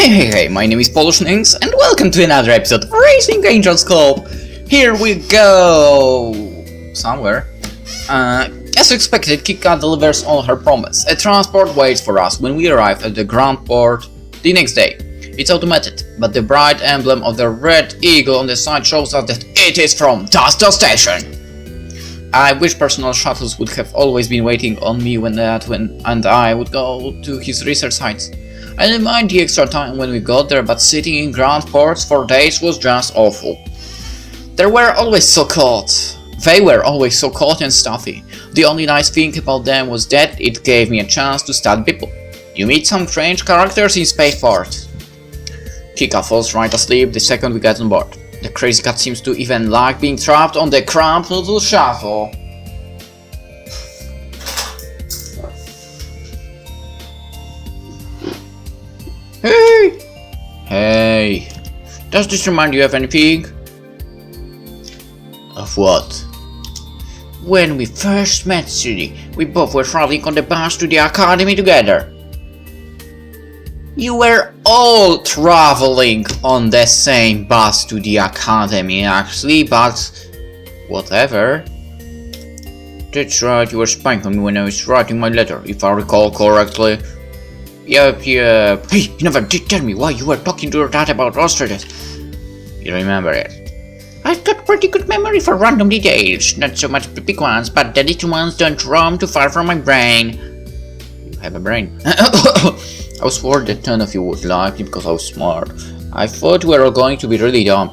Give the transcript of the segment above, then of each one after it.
Hey, my name is PolishLynx and welcome to another episode of Racing Angels Club. Here we go! Somewhere. As expected, Kika delivers on her promise. A transport waits for us when we arrive at the ground port the next day. It's automated, but the bright emblem of the red eagle on the side shows us that it is from Dust Station. I wish personal shuttles would have always been waiting on me when I would go to his research sites. I didn't mind the extra time when we got there, but sitting in ground ports for days was just awful. They were always so cold and stuffy. The only nice thing about them was that it gave me a chance to study people. You meet some strange characters in Space Force. Kika falls right asleep the second we get on board. The crazy cat seems to even like being trapped on the cramped little shuttle. Hey! Does this remind you of anything? Of what? When we first met, Siri, we both were traveling on the bus to the academy together. You were all traveling on the same bus to the academy, actually, but whatever. That's right, you were spying on me when I was writing my letter, if I recall correctly. Yep. Hey, you never did tell me why you were talking to your dad about ostriches. You remember it? I've got pretty good memory for random details. Not so much the big ones, but the little ones don't roam too far from my brain. You have a brain. I was worried that none of you would like me because I was smart. I thought we were all going to be really dumb.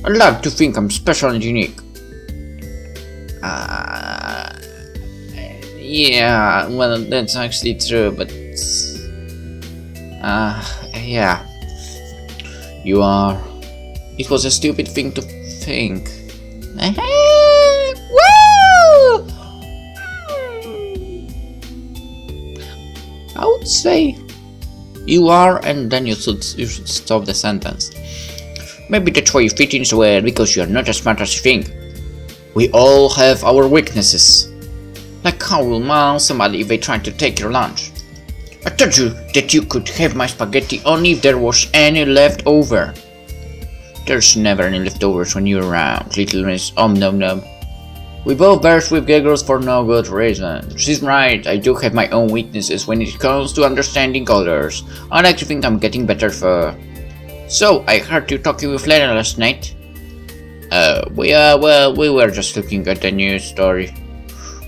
I like to think I'm special and unique. Yeah, well, that's actually true, but... yeah. You are. It was a stupid thing to think. Woo! I would say you are, and then you should stop the sentence. Maybe that's why you fit in so well, because you are not as smart as you think. We all have our weaknesses. Like how will mouse somebody if they try to take your lunch. I told you that you could have my spaghetti only if there was any left over. There's never any leftovers when you're around, little Miss Nom Nom. We both burst with giggles for no good reason. She's right, I do have my own weaknesses when it comes to understanding colors. I like to think I'm getting better for. So, I heard you talking with Lena last night. We were just looking at the news story.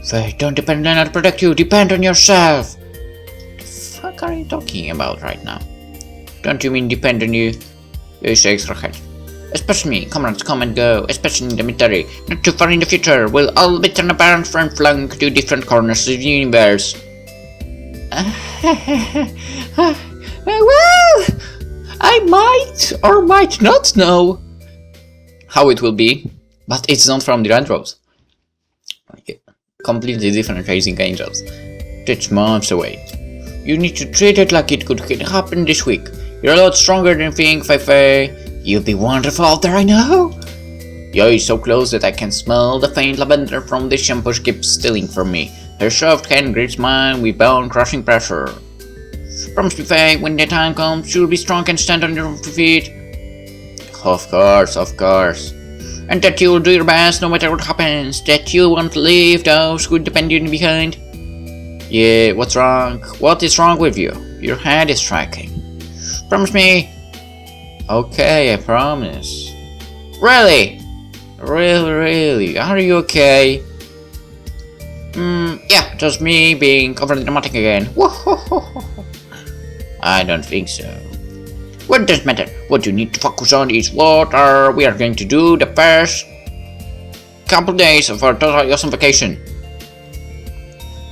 Faye, don't depend on Lena to protect you, depend on yourself. What the fuck are you talking about right now? Don't you mean depend on you? You shakes her head. Especially me, comrades come and go, especially in the military. Not too far in the future, we'll all be turned apart and flung to different corners of the universe. Well, I might or might not know how it will be, but it's not from the Red Rose. Completely different Racing Angels. That's months away. You need to treat it like it could happen this week. You're a lot stronger than you think, Faye. You'll be wonderful out there, I know. You're so close that I can smell the faint lavender from the shampoo she keeps stealing from me. Her soft hand grips mine with bone-crushing pressure. Promise me, Faye, when the time comes, you'll be strong and stand on your own feet. Of course. And that you'll do your best no matter what happens. That you won't leave those who depend on you behind. Yeah, what's wrong? What is wrong with you? Your head is striking. Promise me. Okay, I promise. Really? Really? Are you okay? Yeah, just me being overly dramatic again. I don't think so. What does matter? What you need to focus on is what we are going to do the first couple days of our total awesome vacation.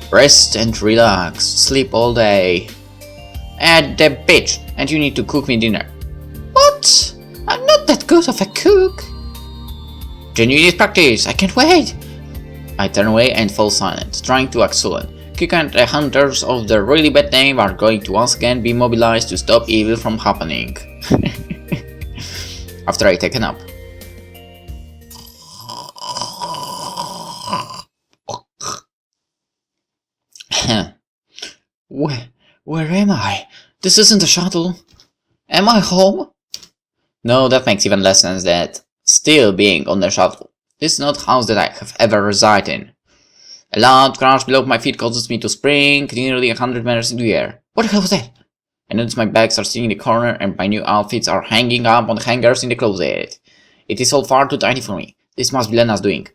Rest and relax, sleep all day. At the beach, and you need to cook me dinner. What? I'm not that good of a cook. Then you need practice, I can't wait. I turn away and fall silent, trying to act sullen. Kika and the hunters of the really bad name are going to once again be mobilized to stop evil from happening. After I take a nap. Where am I? This isn't a shuttle. Am I home? No, that makes even less sense that still being on the shuttle. This is not a house that I have ever resided in. A loud crash below my feet causes me to spring nearly 100 meters into the air. What the hell was that? I notice my bags are sitting in the corner and my new outfits are hanging up on the hangers in the closet. It is all far too tiny for me. This must be Lena's doing.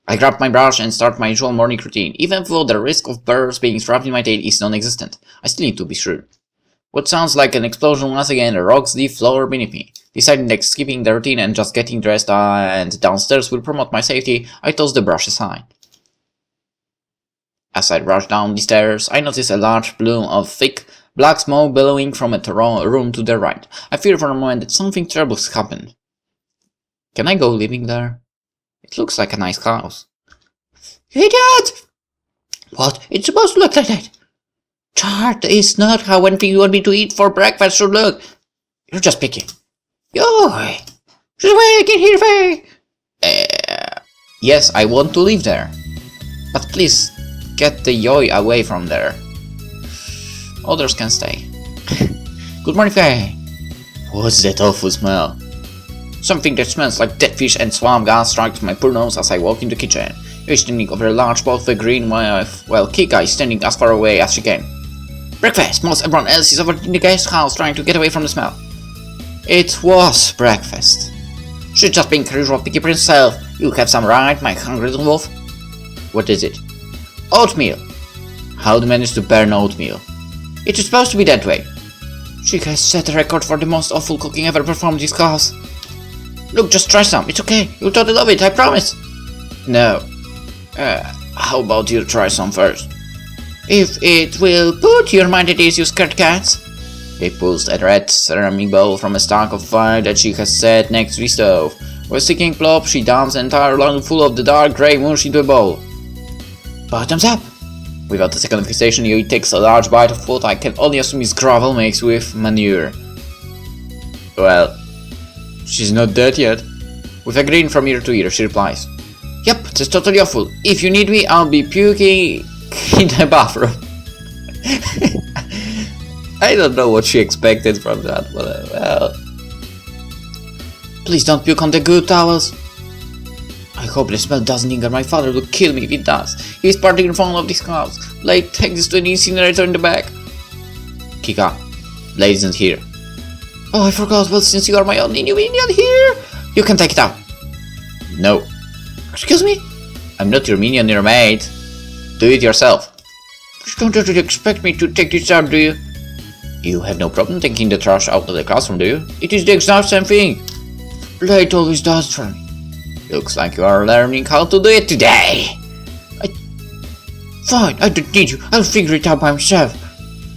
I grab my brush and start my usual morning routine, even though the risk of burrs being trapped in my tail is non-existent. I still need to be sure. What sounds like an explosion once again rocks the floor beneath me. Deciding that skipping the routine and just getting dressed and downstairs will promote my safety, I toss the brush aside. As I rush down the stairs, I notice a large plume of thick, black smoke billowing from a room to the right. I fear for a moment that something terrible has happened. Can I go living there? It looks like a nice house. Hey, Dad! What? It's supposed to look like that. That is not how anything you want me to eat for breakfast should look. You're just picky. Yo! She's awake in here, Faye! Yes, I want to live there. But please, get the yoy away from there. Others can stay. Good morning, Faye. What's that awful smell? Something that smells like dead fish and swamp gas strikes my poor nose as I walk in the kitchen. You're standing over a large bowl of a green wife, while Kika is standing as far away as she can. Breakfast! Most everyone else is over in the guest house trying to get away from the smell. It was breakfast. She's just being her usual picky princess self. You have some right, my hungry little wolf. What is it? Oatmeal. How do you manage to burn oatmeal? It is supposed to be that way. She has set a record for the most awful cooking ever performed in this house. Look, just try some. It's okay. You'll totally love it, I promise. No. How about you try some first? If it will put your mind at ease, you scared cats. He pulls a red ceramic bowl from a stack of fire that she has set next to the stove. With a sticking plop, she dumps an entire lung full of the dark grey mush into a bowl. Bottoms up! Without a second of hesitation, he takes a large bite of what I can only assume is gravel mixed with manure. Well, she's not dead yet. With a grin from ear to ear, she replies, Yep, that's totally awful. If you need me, I'll be puking in the bathroom. I don't know what she expected from that, but well. Please don't puke on the good towels. I hope the smell doesn't linger. My father will kill me if it does. He's particularly fond of this house. Blade, take this to an incinerator in the back. Kika, Blade isn't here. Oh, I forgot. Well, since you are my only new minion here, you can take it out. No. Excuse me? I'm not your minion, your mate. Do it yourself. You don't really expect me to take this out, do you? You have no problem taking the trash out of the classroom, do you? It is the exact same thing. Blade always does it for me. Looks like you are learning how to do it today. Fine, I don't need you. I'll figure it out by myself.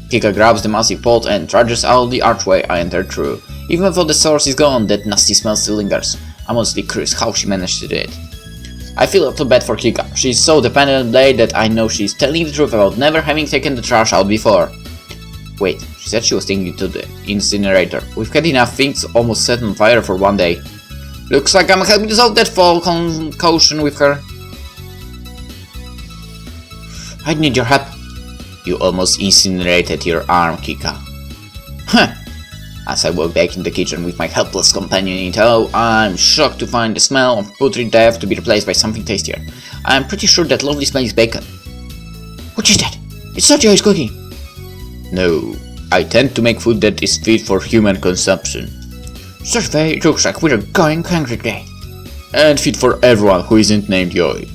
Kika grabs the massive pot and trudges out the archway I entered through. Even though the source is gone, that nasty smell still lingers. I'm honestly curious how she managed to do it. I feel a little bad for Kika. She's so dependent on Blade that I know she's telling the truth about never having taken the trash out before. Wait, she said she was taking it to the incinerator. We've had enough things almost set on fire for one day. Looks like I'm helping to solve that fall concoction with her. I need your help. You almost incinerated your arm, Kika. Huh. As I walk back in the kitchen with my helpless companion in tow, I'm shocked to find the smell of putrid death to be replaced by something tastier. I'm pretty sure that lovely smell is bacon. What is that? It's not yours cooking. No, I tend to make food that is fit for human consumption. Survey, it looks like we're going hungry today. And fit for everyone who isn't named Yoy.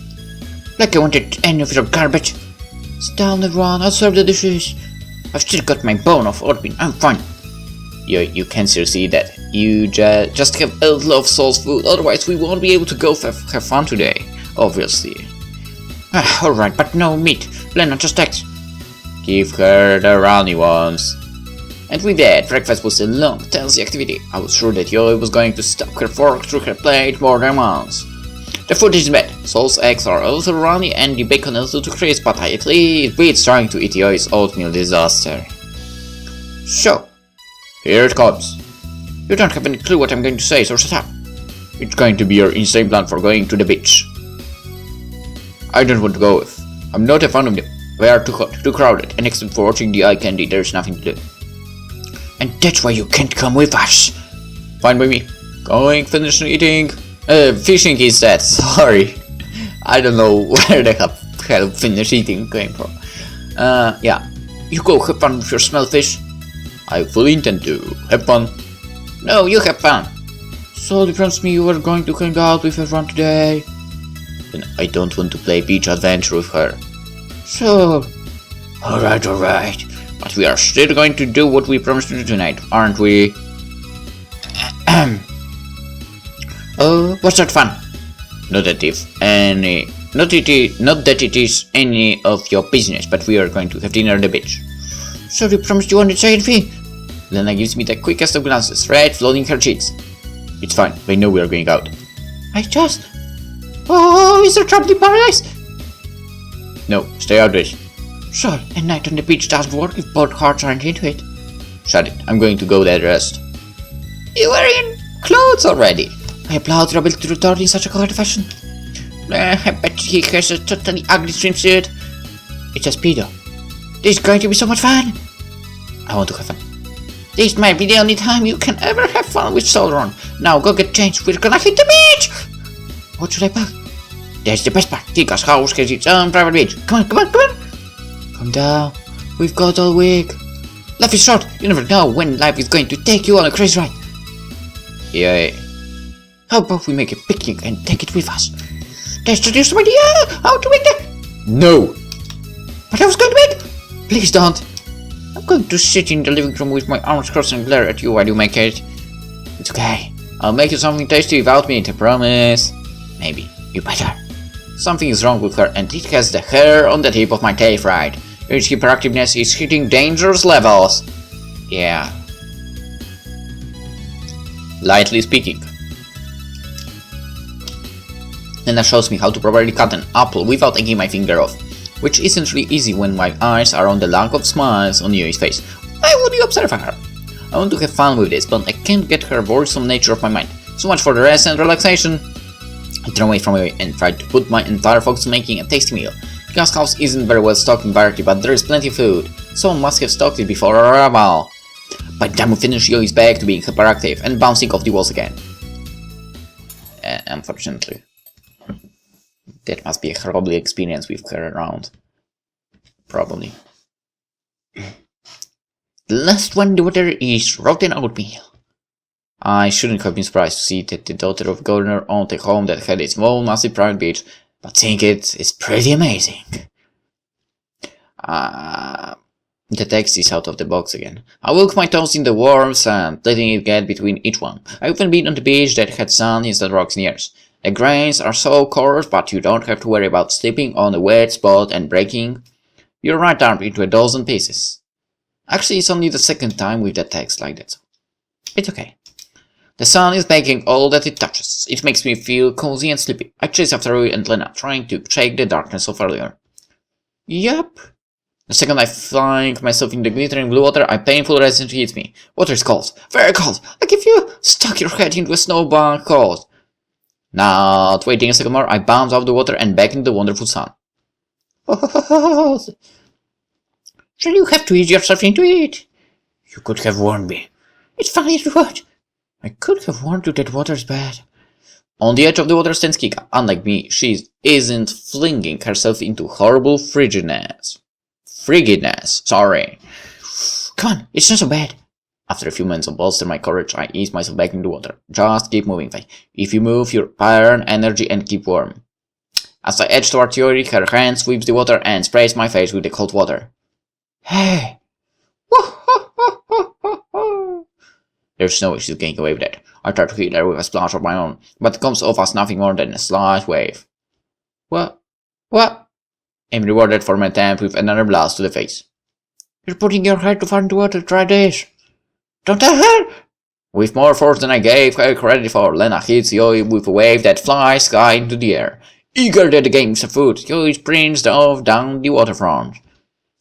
Like I wanted any of your garbage. Sit down, everyone, I'll serve the dishes. I've still got my bone of oatmeal, I'm fine. Yoy, you can't seriously eat that. You just have a little of soul's food, otherwise we won't be able to go have fun today. Obviously. Alright, but no meat. Lena, just text. Give her the runny ones. And with that, breakfast was a long, tense activity. I was sure that Yoy was going to stuff her fork through her plate more than once. The food is bad. Soul's eggs are a little runny and the bacon a little too crisp, but I at least beats trying to eat Yoy's oatmeal disaster. So, here it comes. You don't have any clue what I'm going to say, so shut up. It's going to be your insane plan for going to the beach. I don't want to go with. I'm not a fan of them. They are too hot, too crowded, and except for watching the eye candy, there's nothing to do. And that's why you can't come with us. Fine by me. Going, finish eating. Fishing is that, sorry. I don't know where the hell finish eating came from. Yeah. You go have fun with your smell fish. I fully intend to. Have fun. No, you have fun. So you promised me you were going to hang out with everyone today. Then I don't want to play beach adventure with her. Sure. Alright. But we are still going to do what we promised to do tonight, aren't we? What's that fun? Not that it is any of your business, but we are going to have dinner on the beach. So you promised you wanted to say anything? Lena gives me the quickest of glances, red flooding her cheeks. It's fine, they know we are going out. Oh, is there trouble in paradise? No, stay out this. Sure, a night on the beach doesn't work if both hearts aren't into it. Shut it, I'm going to go there rest. You were in clothes already. I applaud your ability to retort in such a cold fashion. I bet he has a totally ugly swimsuit. It's a speedo. This is going to be so much fun. I want to have fun. This might be the only time you can ever have fun with Solron. Now go get changed, we're gonna hit the beach! What should I pack? That's the best part. Tika's house has its own private beach. Come on. Calm down. We've got all week. Life is short. You never know when life is going to take you on a crazy ride. Yeah. How about we make a picnic and take it with us? That's just some idea! How to make that? No! But I was going to make... Please don't. I'm going to sit in the living room with my arms crossed and glare at you while you make it. It's okay. I'll make you something tasty without meat, I promise. Maybe. You better. Something is wrong with her and it has the hair on the tip of my tail right. Its hyperactiveness is hitting dangerous levels. Yeah. Lightly speaking. Lena shows me how to properly cut an apple without taking my finger off, which isn't really easy when my eyes are on the lack of smiles on Yui's face. Why would you observe her? I want to have fun with this, but I can't get her worrisome nature off my mind. So much for the rest and relaxation. I turn away from Yui and try to put my entire focus on making a tasty meal. Kika's house isn't very well stocked in variety, but there is plenty of food. Someone must have stocked it before our arrival. By the time we finish, Yui's back to being hyperactive and bouncing off the walls again. Unfortunately. That must be a horrible experience with her around. Probably. The last one in the water is rotten oatmeal. I shouldn't have been surprised to see that the daughter of governor owned a home that had its own massive private beach, but seeing it is pretty amazing. The text is out of the box again. I woke my toes in the warm sand, letting it get between each one. I haven't been on the beach that had sand instead of rocks in years. The grains are so coarse, but you don't have to worry about slipping on a wet spot and breaking your right arm into a dozen pieces. Actually, it's only the second time with the text like that. It's okay. The sun is baking all that it touches. It makes me feel cozy and sleepy. I chase after Rui and Lena, trying to shake the darkness of earlier. Yup. The second I find myself in the glittering blue water, a painful resistance hits me. Water is cold. Very cold. Like if you stuck your head into a snowbank cold. Not waiting a second more, I bounce out of the water and back into the wonderful sun. Shall you have to ease yourself into it? You could have warned me. It's funny as what? I could have warned you that water's bad. On the edge of the water stands Kika. Unlike me, she isn't flinging herself into horrible frigidness. Sorry. Come on, it's not so bad. After a few minutes of bolster my courage, I ease myself back into the water. Just keep moving, Faye. If you move, you burn energy and keep warm. As I edge toward Yuri, her hand sweeps the water and sprays my face with the cold water. Hey! There's no way she's getting away with that. I try to hit her with a splash of my own, but it comes off as nothing more than a slight wave. What? I'm rewarded for my attempt with another blast to the face. You're putting your head too far into water, try this. Don't tell her! With more force than I gave her credit for, Lena hits Yoi with a wave that flies sky into the air. Eager that the game's afoot, Yoi sprints off down the waterfront.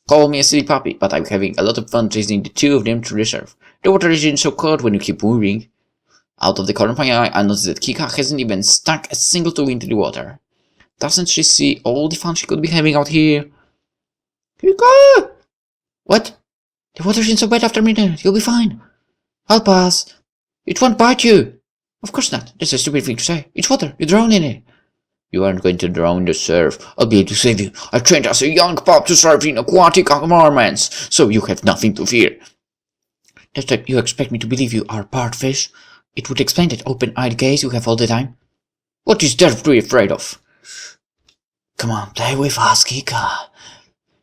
Call me a silly puppy, but I'm having a lot of fun chasing the two of them through the surf. The water isn't so cold when you keep moving. Out of the corner of my eye, I notice that Kika hasn't even stuck a single toe into the water. Doesn't she see all the fun she could be having out here? Kika! What? The water isn't so bad after midnight. You'll be fine. Help us! It won't bite you! Of course not. That's a stupid thing to say. It's water. You drown in it. You aren't going to drown in the surf. I'll be able to save you. I trained as a young pup to surf in aquatic environments, so you have nothing to fear. That's like you expect me to believe you are part fish? It would explain that open-eyed gaze you have all the time. What is there to be afraid of? Come on, play with us, Kika.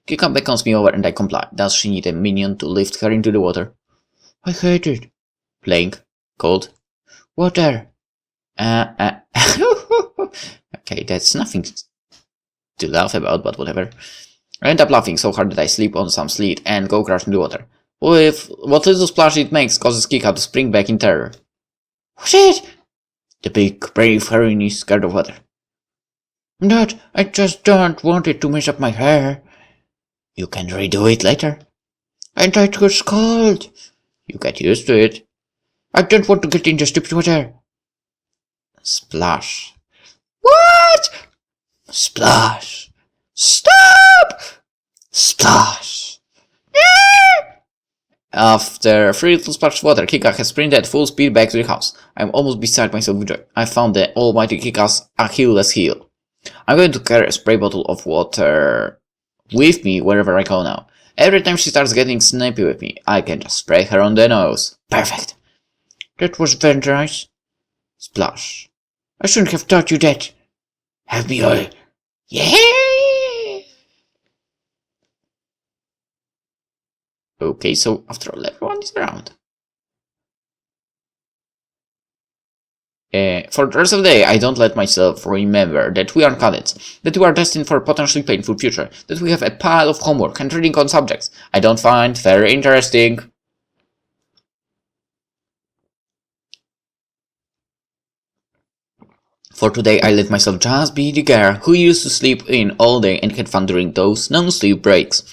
Kika beckons me over and I comply. Does she need a minion to lift her into the water? I hate it. Playing. Cold. Water. Okay, that's nothing to laugh about, but whatever. I end up laughing so hard that I slip on some sleet and go crash in the water. With what little splash it makes causes Kika to spring back in terror. Shit! The big, brave heroine is scared of water. Dad, I just don't want it to mess up my hair. You can redo it later. And I got cold. You get used to it. I don't want to get in the stupid water. Splash. What? Splash. Stop! Splash. After 3 little splashes of water, Kika has sprinted at full speed back to the house. I'm almost beside myself with joy. I found the almighty Kika's Achilles heel. I'm going to carry a spray bottle of water with me wherever I go now. Every time she starts getting snappy with me, I can just spray her on the nose. Perfect. That was very nice. Splash. I shouldn't have taught you that. Have me all. Yeah! Okay, so after all, everyone is around. For the rest of the day, I don't let myself remember that we are cadets, that we are destined for a potentially painful future, that we have a pile of homework and reading on subjects I don't find very interesting. For today, I let myself just be the girl who used to sleep in all day and had fun during those non-sleep breaks.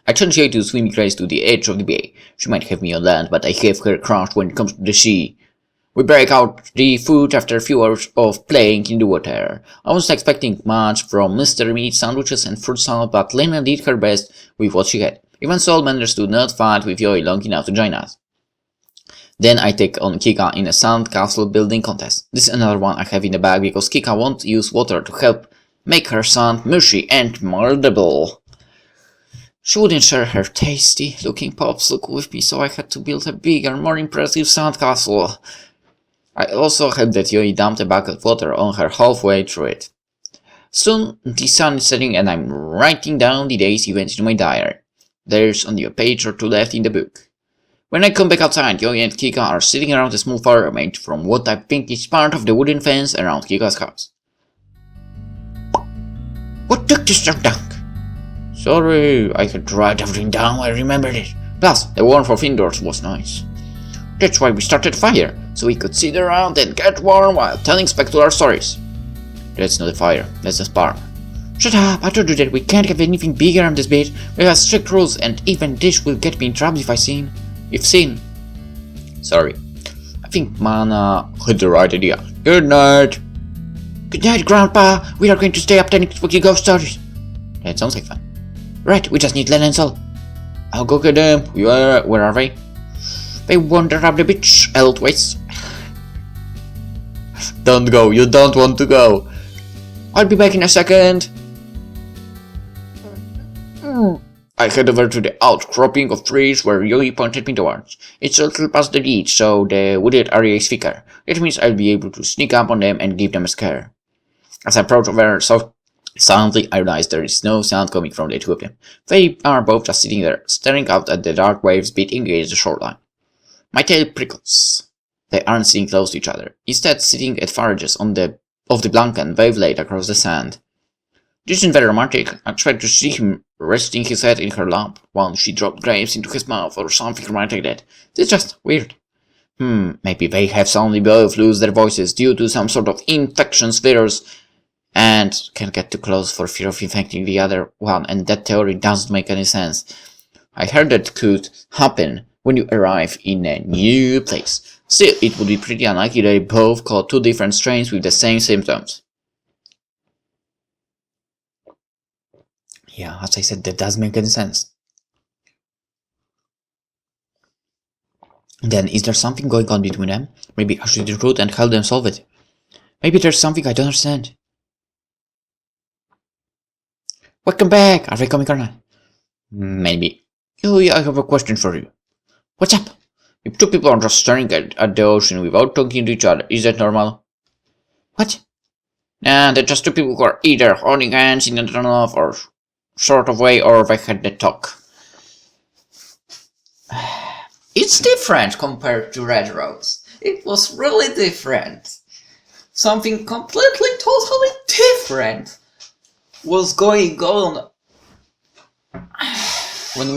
I challenge Faye to swim grace to the edge of the bay. She might have me on land, but I have her crushed when it comes to the sea. We break out the food after a few hours of playing in the water. I wasn't expecting much from Mr. Meat sandwiches and fruit salad, but Lena did her best with what she had. Even so, managed to not fight with Yoy long enough to join us. Then I take on Kika in a sand castle building contest. This is another one I have in the bag because Kika won't use water to help make her sand mushy and moldable. She wouldn't share her tasty looking popsicle with me, so I had to build a bigger, more impressive sandcastle. I also hope that Yoi dumped a bucket of water on her halfway through it. Soon the sun is setting and I'm writing down the day's events in my diary. There's only a page or two left in the book. When I come back outside, Yoi and Kika are sitting around a small fire made from what I think is part of the wooden fence around Kika's house. What took this so long? Sorry, I had to write everything down, I remembered it. Plus, the warmth of indoors was nice. That's why we started fire, so we could sit around and get warm while telling spectacular stories. That's not a fire, that's a spark. Shut up, I told you that we can't have anything bigger on this bit. We have strict rules and even this will get me in trouble if seen. Sorry. I think Mana had the right idea. Good night. Good night, Grandpa. We are going to stay up telling spooky ghost stories. That sounds like fun. Right, we just need Len and Sol. I'll go get them. Where are they? They wander up the beach, Eltways. Don't go, you don't want to go. I'll be back in a second. I head over to the outcropping of trees where Yui pointed me towards. It's a little past the beach, so the wooded area is thicker. That means I'll be able to sneak up on them and give them a scare. As I approach over so silently, I realize there is no sound coming from the two of them. They are both just sitting there, staring out at the dark waves beating against the shoreline. My tail prickles. They aren't sitting close to each other, instead sitting at far edges of the blanket they've laid across the sand. This isn't very romantic. I tried to see him resting his head in her lap while she dropped grapes into his mouth or something romantic like that. It's just weird. Maybe they have suddenly both lose their voices due to some sort of infectious virus and can't get too close for fear of infecting the other one, and that theory doesn't make any sense. I heard that could happen when you arrive in a new place. Still, it would be pretty unlikely they both caught two different strains with the same symptoms. Yeah, as I said, that doesn't make any sense. Then is there something going on between them? Maybe I should recruit and help them solve it. Maybe there's something I don't understand. Welcome back! Are they coming or not? Maybe. Oh yeah, I have a question for you. What's up? If two people are just staring at the ocean without talking to each other, is that normal? What? Nah, they're just two people who are either holding hands in a turn-off or sort of way, or they had the talk. It's different compared to Red Rose. It was really different. Something completely, totally different was going on when they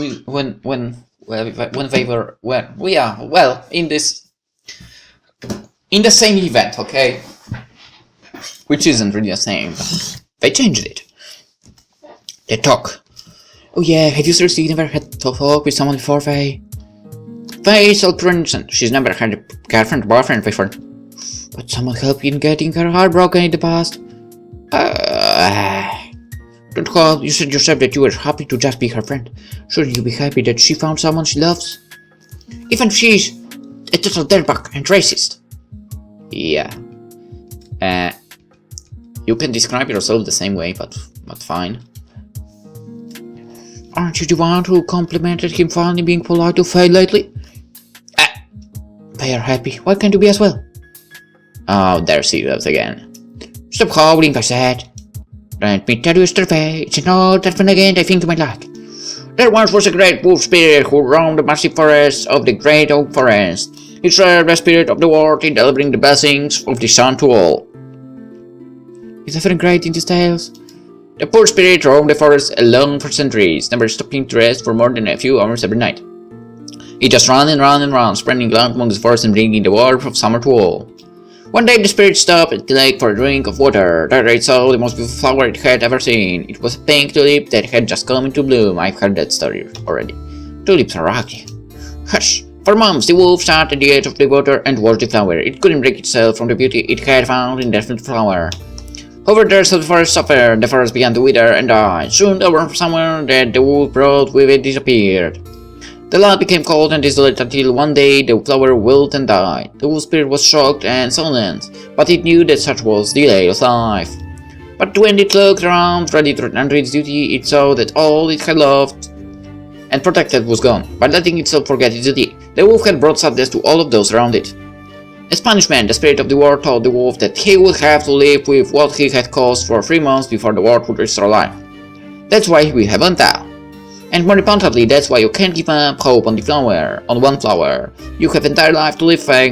were in the same event, okay? Which isn't really the same, but they changed it. They talk. Oh yeah, have you seriously never had to talk with someone before, Faye? Faye is for instance, she's never had a girlfriend or boyfriend before. But someone helped in getting her heart broken in the past. Don't call, you said yourself that you were happy to just be her friend. Shouldn't you be happy that she found someone she loves? Even if she's a total dirtbag and racist. Yeah. You can describe yourself the same way, but fine. Aren't you the one who complimented him finally being polite to Faye lately? They are happy. Why can't you be as well? Oh, there she goes again. Stop howling, I said. Let me tell you, Mr. Faye, it's an old again I think you might like. There once was a great wolf spirit who roamed the massive forests of the great oak forest. He served the spirit of the world in delivering the blessings of the sun to all. Is everything great in these tales? The poor spirit roamed the forest alone for centuries, never stopping to rest for more than a few hours every night. He just ran and ran and ran, spreading land among the forest and bringing the warmth of summer to all. One day the spirit stopped at the lake for a drink of water. There it saw the most beautiful flower it had ever seen. It was a pink tulip that had just come into bloom. I've heard that story already. Tulips are ugly. Hush! For months the wolf sat at the edge of the water and watched the flower. It couldn't break itself from the beauty it had found in that flower. Over there so the forest suffered. The forest began to wither and die. Soon the warmth summer that the wolf brought with it disappeared. The land became cold and desolate until one day the flower wilted and died. The wolf spirit was shocked and silent, but it knew that such was the lay of life. But when it looked around, ready to return to its duty, it saw that all it had loved and protected was gone. By letting itself forget its duty, the wolf had brought sadness to all of those around it. As punishment, the spirit of the world told the wolf that he would have to live with what he had caused for 3 months before the world would restore life. That's why we haven't now. And more importantly, that's why you can't give up hope on one flower. You have entire life to live, Faye.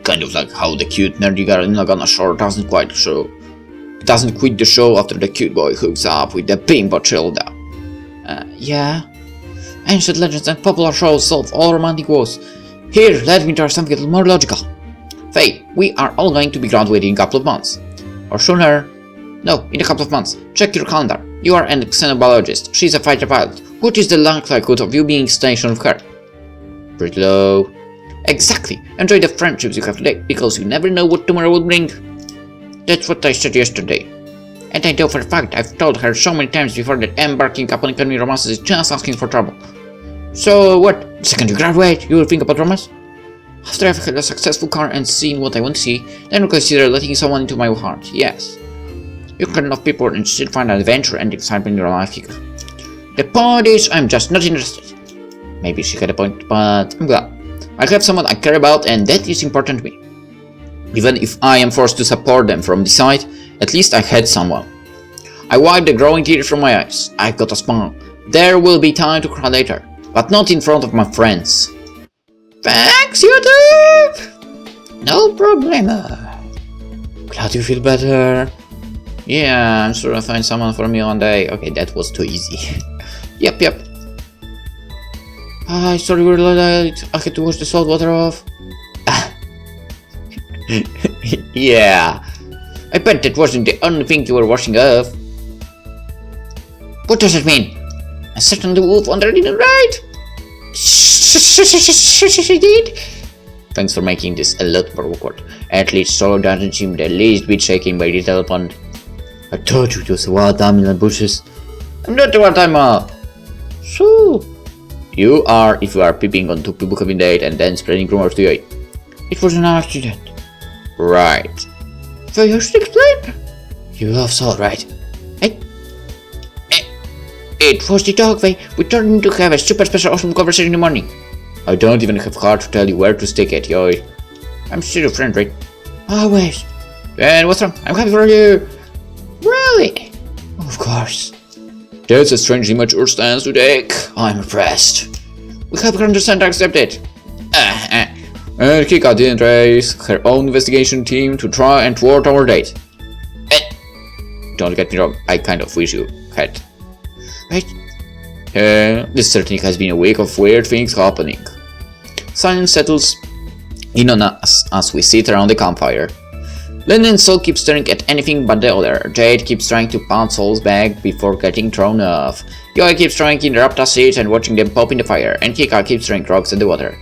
Kind of like how the cute nerdy girl in Laguna Shore doesn't quit the show after the cute boy hooks up with the bimbo Childa. Yeah. Ancient legends and popular shows solve all romantic woes. Here, let me try something a little more logical. Faye, we are all going to be graduating in a couple of months. Or sooner. No, in a couple of months. Check your calendar. You are a xenobiologist. She's a fighter pilot. What is the likelihood of you being stationed with her? Pretty low. Exactly. Enjoy the friendships you have today, because you never know what tomorrow will bring. That's what I said yesterday. And I know for a fact I've told her so many times before that embarking upon economic romances is just asking for trouble. So what? The second you graduate, you will think about romance? After I've had a successful career and seen what I want to see, then I'll consider letting someone into my heart, yes. You can love people and still find adventure and excitement in your life here. The point is, I'm just not interested. Maybe she had a point, but I'm glad. I have someone I care about and that is important to me. Even if I am forced to support them from the side, at least I had someone. I wiped the growing tears from my eyes. I've got a smile. There will be time to cry later, but not in front of my friends. Thanks, YouTube! No problema. Glad you feel better. Yeah, I'm sure I'll find someone for me one day. Okay, that was too easy. Yep. Sorry we're late. I had to wash the salt water off. Yeah. I bet that wasn't the only thing you were washing off. What does it mean? I certainly the wolf already did right. She did. Thanks for making this a lot more awkward. At least Solo doesn't seem the least bit shaken by the telephone. I told you it was a wild animal in the bushes. I'm not a wild animal. So, You are if you are peeping on two people having date and then spreading rumors to you. It was an accident. Right. So you should explain. You love Saul, right? It was the dog, Faye. We turned to have a super special awesome conversation in the morning. I don't even have heart to tell you where to stick it, yo. I'm still your friend, right? Always. And what's wrong? I'm happy for you. Really? Of course. That's a strangely mature stance to take. I'm impressed. We have to understand and accept it. And Kika didn't raise her own investigation team to try and thwart our date. Don't get me wrong, I kind of wish you had. Right? This certainly has been a week of weird things happening. Silence settles in on us as we sit around the campfire. Lynn and Sol keep staring at anything but the other. Jade keeps trying to pound Sol's bag before getting thrown off. Yoi keeps trying to interrupt us seats and watching them pop in the fire, and Kika keeps throwing rocks at the water.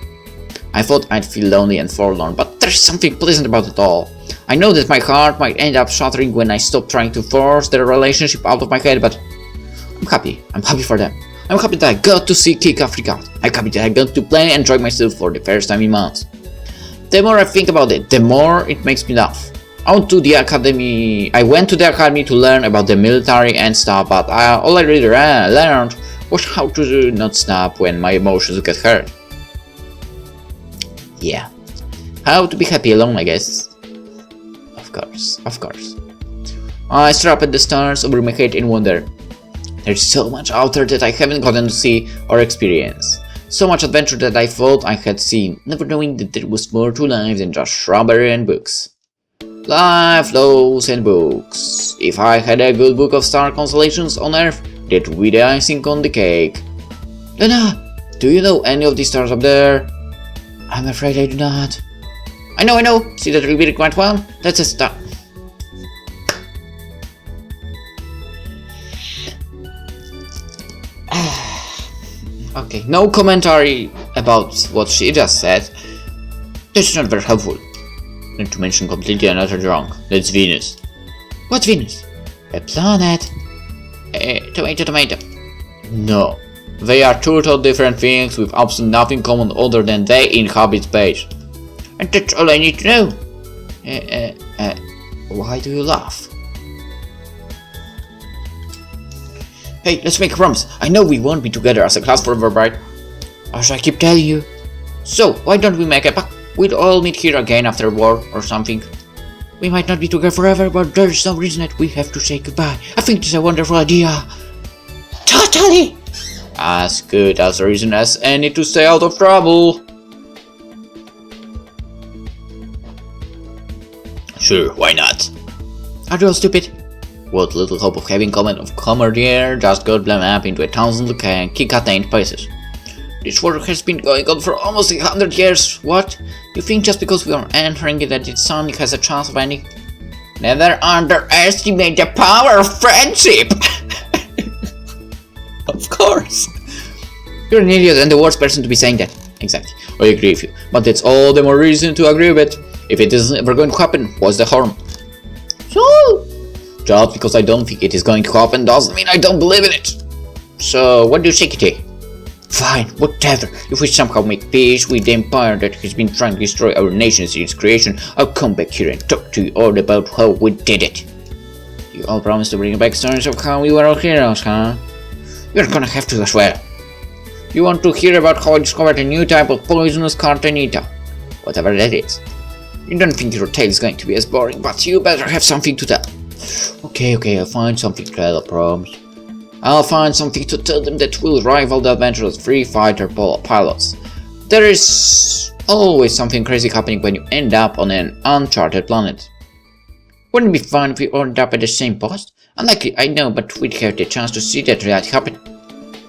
I thought I'd feel lonely and forlorn, but there's something pleasant about it all. I know that my heart might end up shattering when I stop trying to force their relationship out of my head, but I'm happy. I'm happy for them. I'm happy that I got to see Kika freak out. I'm happy that I got to play and enjoy myself for the first time in months. The more I think about it, the more it makes me laugh. I went to the academy to learn about the military and stuff, but all I really learned was how to not snap when my emotions get hurt. Yeah. How to be happy alone, I guess. Of course. I stare up at the stars over my head in wonder. There's so much out there that I haven't gotten to see or experience. So much adventure that I thought I had seen, never knowing that there was more to life than just strawberry and books. Life, laws, and books. If I had a good book of star constellations on Earth, that would be the icing on the cake. Lena, do you know any of these stars up there? I'm afraid I do not. I know. See that really quite well? That's a star. Okay, no commentary about what she just said. That's not very helpful. Not to mention completely and utterly wrong. That's Venus. What's Venus? A planet. Tomato. No. They are two totally different things with absolutely nothing common other than they inhabit space. And that's all I need to know. Why do you laugh? Hey, let's make a promise. I know we won't be together as a class forever, right? As I keep telling you. So, why don't we make a pact? We'll all meet here again after war or something. We might not be together forever, but there's no reason that we have to say goodbye. I think it's a wonderful idea. Totally! As good as a reason as any to stay out of trouble. Sure, why not? Are you all stupid? What little hope of having camaraderie just got blown up into 1,000 kick-attained pieces. This war has been going on for almost 100 years. What? You think just because we are entering it that it suddenly has a chance of ending? Never underestimate the power of friendship! Of course. You're an idiot and the worst person to be saying that. Exactly. I agree with you. But that's all the more reason to agree with it. If it isn't ever going to happen, what's the harm? So? Just because I don't think it is going to happen doesn't mean I don't believe in it. So, what do you say, Kitty? Fine, whatever. If we somehow make peace with the empire that has been trying to destroy our nation since its creation, I'll come back here and talk to you all about how we did it. You all promise to bring back stories of how we were all heroes, huh? You're gonna have to as well. You want to hear about how I discovered a new type of poisonous cartanita? Whatever that is. You don't think your tale is going to be as boring, but you better have something to tell. Okay, I'll find something to tell, I promise. I'll find something to tell them that will rival the adventures of free fighter pilots. There is always something crazy happening when you end up on an uncharted planet. Wouldn't it be fun if we all ended up at the same post? Unlikely, I know, but we'd have the chance to see that reality happen.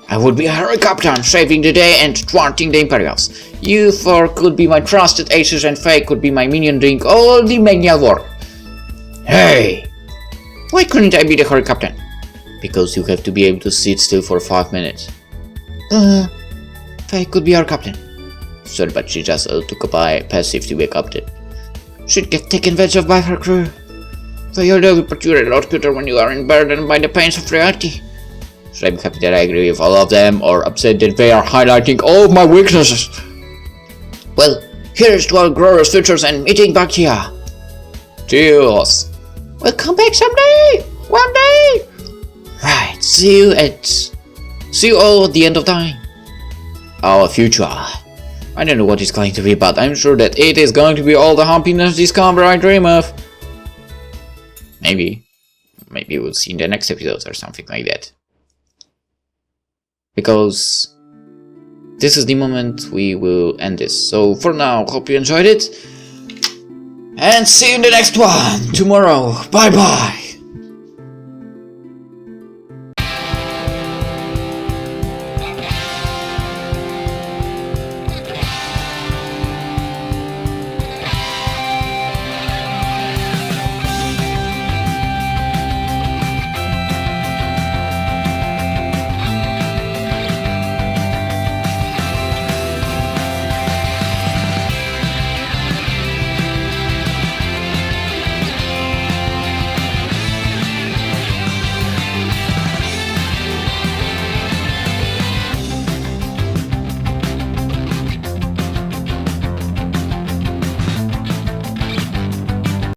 I would be a hero captain, saving the day and thwarting the Imperials. You four could be my trusted aces and Faye could be my minion doing all the menial work. Hey! Why couldn't I be the hero captain? Because you have to be able to sit still for 5 minutes. Faye could be our captain. Sorry, but she just took a passive to be a captain. She'd get taken advantage of by her crew. Faye, but you're a lot cuter when you aren't burdened by the pains of reality. Should I be happy that I agree with all of them, or upset that they are highlighting all of my weaknesses? Well, here's to our glorious futures and meeting back here. Cheers. We'll come back someday! One day! Right, see you all at the end of time. Our future. I don't know what it's going to be, but I'm sure that it is going to be all the happiness discover I dream of. Maybe we'll see in the next episode or something like that. Because this is the moment we will end this. So for now, hope you enjoyed it. And see you in the next one tomorrow. Bye bye.